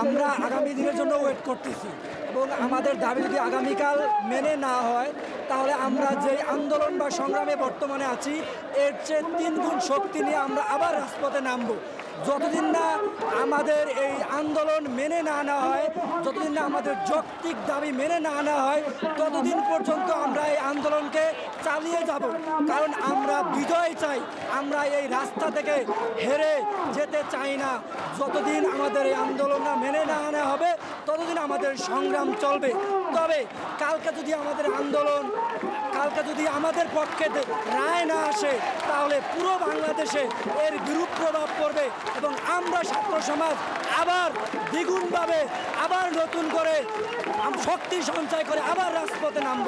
আমরা আগামী দিনের জন্য ওয়েট করতেছি এবং আমাদের দাবি যদি আগামীকাল মেনে না হয় তাহলে আমরা যে আন্দোলন বা সংগ্রামে বর্তমানে আছি এর চেয়ে 3 গুণ শক্তি নিয়ে আমরা আবার রাজপথে নামবো। যতদিন না আমাদের এই আন্দোলন মেনে না নেওয়া হয়, যতদিন না আমাদের যৌক্তিক দাবি মেনে না নেওয়া হয়, ততদিন পর্যন্ত আমরা এই আন্দোলনকে চালিয়ে যাব। কারণ আমরা বিজয় চাই, আমরা এই রাস্তা থেকে হেরে যেতে চাই না। যতদিন আমাদের এই আন্দোলন মেনে না নেওয়া হবে ততদিন আমাদের সংগ্রাম চলবে। তবে কালকে যদি আমাদের পক্ষে রায় না আসে তাহলে পুরো বাংলাদেশে এর বিরূপ প্রভাব পড়বে এবং আমরা ছাত্র সমাজ আবার দ্বিগুণভাবে আবার নতুন করে শক্তি সঞ্চয় করে আবার রাজপথে নামব।